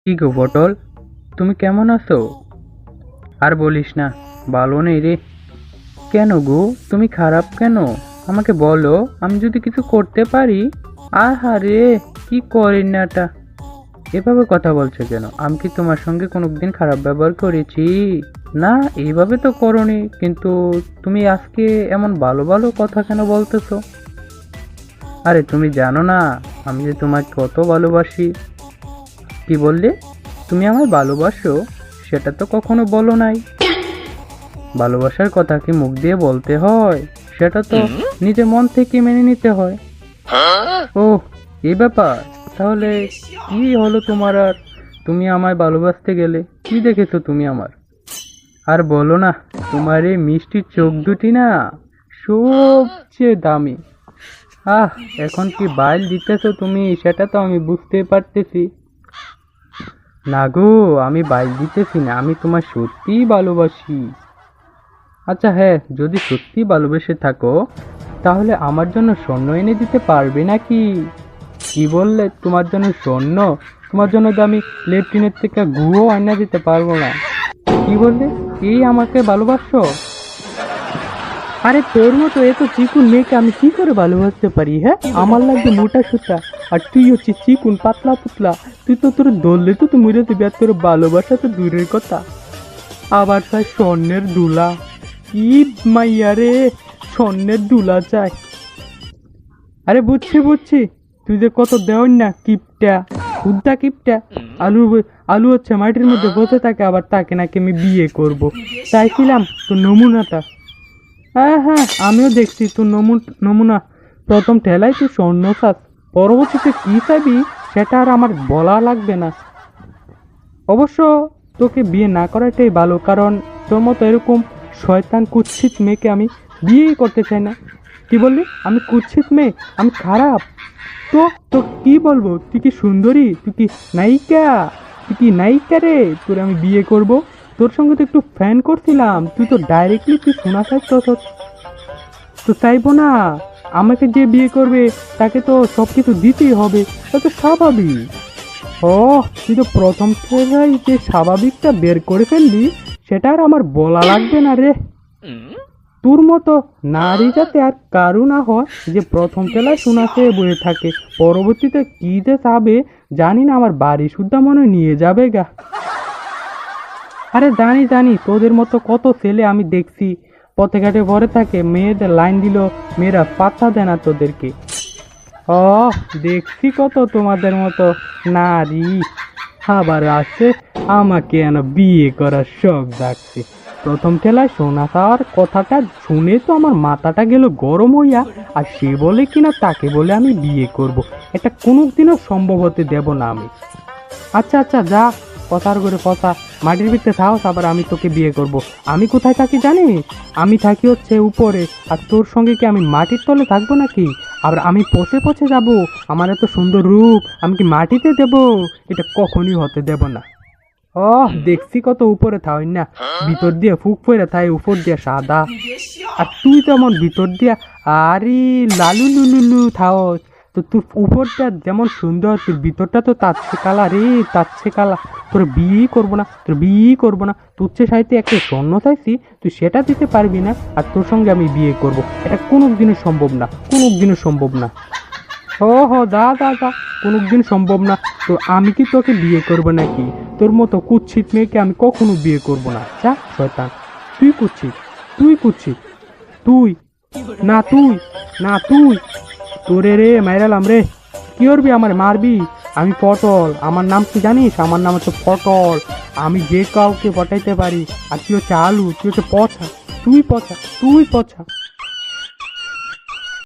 কি গো পটল, তুমি কেমন আছো? আর বলিস না, ভালো নেই রে। কেন গো, তুমি খারাপ কেন? আমাকে বলো, আমি যদি কিছু করতে পারি। আহারে, কি করি না এটা? এভাবে কথা বলছো কেন? আমি কি তোমার সঙ্গে কোনোদিন খারাপ ব্যবহার করেছি? না, এইভাবে তো করনি, কিন্তু তুমি আজকে এমন ভালো ভালো কথা কেন বলতেছো? আরে তুমি জানো না, আমি যে তোমাকে কত ভালোবাসি। কি বললে? তুমি আমায় ভালোবাসো? সেটা তো কখনো বলো নাই। ভালোবাসার কথা কি মুখ দিয়ে বলতে হয়? সেটা তো নিজে মন থেকে মেনে নিতে হয়। ও, এই ব্যাপার। তাহলে কি হলো তোমার? আর তুমি আমায় ভালোবাসতে গেলে কি দেখেছো তুমি আমার? আর বলো না, তোমার এই মিষ্টি চোখ দুটি না সবচেয়ে দামি। আহ, এখন কি বাইল দিতেছো তুমি, সেটা তো আমি বুঝতে পারতেছি। না গো, আমি বাইক দিতেছি না, আমি তোমার সত্যিই ভালোবাসি। আচ্ছা হ্যাঁ, যদি সত্যি ভালোবেসে থাকো, তাহলে আমার জন্য স্বর্ণ এনে দিতে পারবে নাকি? কি বললে, তোমার জন্য স্বর্ণ? তোমার জন্য তো আমি লেফটিনের থেকে গুঁড়ো এনে দিতে পারবো না। কি বললে? এই আমাকে ভালোবাসো? আরে তোর মতো এত চিকুন মেয়েকে আমি কি করে ভালোবাসতে পারি? হ্যাঁ, আমার লাগবে মোটা সুতা, আর তুই হচ্ছে চিকুন পাতলা পুতলা। তুই তো তোর ধরলে তো তুই মরে দিবি, আর তোর ভালোবাসা তো দূরের কথা। আবার চাই স্বর্ণের দুলা। কি মাইয়া রে, স্বর্ণের দুলা চাই? আরে বুঝছি বুঝছি, তুই যে কত দেওয়ান না কিপটা, উদ্দা কিপটা। আলু আলু হচ্ছে মাটির মধ্যে বসে থাকে, আবার তাকে নাকি আমি বিয়ে করব। চাইছিলাম তোর নমুনাটা। হ্যাঁ হ্যাঁ, আমিও দেখছি তোর নমুনা। প্রথম ঠেলাই তুই স্বর্ণ চাস, পরবর্তীতে কি চাবি সেটা আর আমার বলা লাগবে না। অবশ্য তোকে বিয়ে না করাটাই ভালো, কারণ তোর মতো এরকম শয়তান কুৎসিত মেয়েকে আমি বিয়েই করতে চাই না। কি বললি? আমি কুৎসিত মেয়ে? আমি খারাপ? তো তো কি বলবো? তুই কি সুন্দরী? তুই কি নায়িকা? তুই কি নায়িকা রে? তোর আমি বিয়ে করব? তোর সঙ্গে তো একটু ফ্যান করছিলাম, তুই তো ডাইরেক্টলি তুই শোনা চাইছ। তো চাইবো না? আমাকে যে বিয়ে করবে তাকে তো সব কিছু দিতেই হবে, তা তো স্বাভাবিক। ও, তুই তো প্রথম থেকেই যে স্বাভাবিকটা বের করে ফেললি, সেটা আর আমার বলা লাগবে না রে। তোর মতো নারী যাতে আর কারু না হয় যে প্রথম তেলায় সোনা খেয়ে বয়ে থাকে, পরবর্তীতে কি যে চাবে জানি না, আমার বাড়ি সুদ্ধা মনে হয় নিয়ে যাবে গা। আরে জানি জানি, তোদের মতো কত ছেলে আমি দেখছি পথে ঘাটে ভরে থাকে, মেয়েদের লাইন দিল মেয়েরা পাত্তা দেয় না তোদেরকে। ও, দেখছি কত তোমাদের মতো নারী আবার আছে আমাকে এন বিয়ে করার শখ জাগছে। প্রথম ঠেলায় সোনা খাওয়ার কথাটা শুনে তো আমার মাথাটা গেল গরম হইয়া, আর সে বলে কিনা তাকে বলে আমি বিয়ে করব। এটা কোনোদিনও সম্ভব হতে দেব না আমি। আচ্ছা আচ্ছা, যা, কথার করে কথা, মাটির ভিতরে থাকস, আবার আমি তোকে বিয়ে করব। আমি কোথায় থাকি জানিস? আমি থাকি হচ্ছে উপরে, আর তোর সঙ্গে কি আমি মাটির তলে থাকবো নাকি? আবার আমি পচে পচে যাব? আমার এত সুন্দর রূপ আমি কি মাটিতে দেব? এটা কখনই হতে দেব না। ও, দেখছি কত উপরে থাই না, ভিতর দিয়ে ফুক ফেরে থাই, উপর দিয়ে সাদা। আর তুই তো আমার ভিতর দিয়া আরে লালু লুলুলু থাও। তো তোর উপরটা যেমন সুন্দর, তোর ভিতরটা তো তাচ্ছে কালা রে, তাচ্ছে কালা। তোর বিয়েই করবো না, তোর বিয়েই করবো না। তোর চেয়ে সাহিত্যে একটা স্বর্ণ চাইছি, তুই সেটা দিতে পারবি না, আর তোর সঙ্গে আমি বিয়ে করব। এটা কোনোদিনও সম্ভব না, কোনোদিনও সম্ভব না। ও হো, দা দা দা, কোনোদিন সম্ভব না। তো আমি কি তোকে বিয়ে করবো নাকি? তোর মতো কুৎসিত মেয়েকে আমি কখনো বিয়ে করব না। যা শয়তান, তুই কুৎসিত, তুই কুৎসিত, তুই। না তুই, না তুই, তোরে রে মাইরালাম রে। কি করবি? আমার মারবি? আমি পটল, আমার নাম কি জানিস? আমার নাম হচ্ছে পটল। আমি যে কাউকে পটাইতে পারি। আর তুই হচ্ছে আলু, তুই হচ্ছে পচা। তুই পচা, তুই পচা।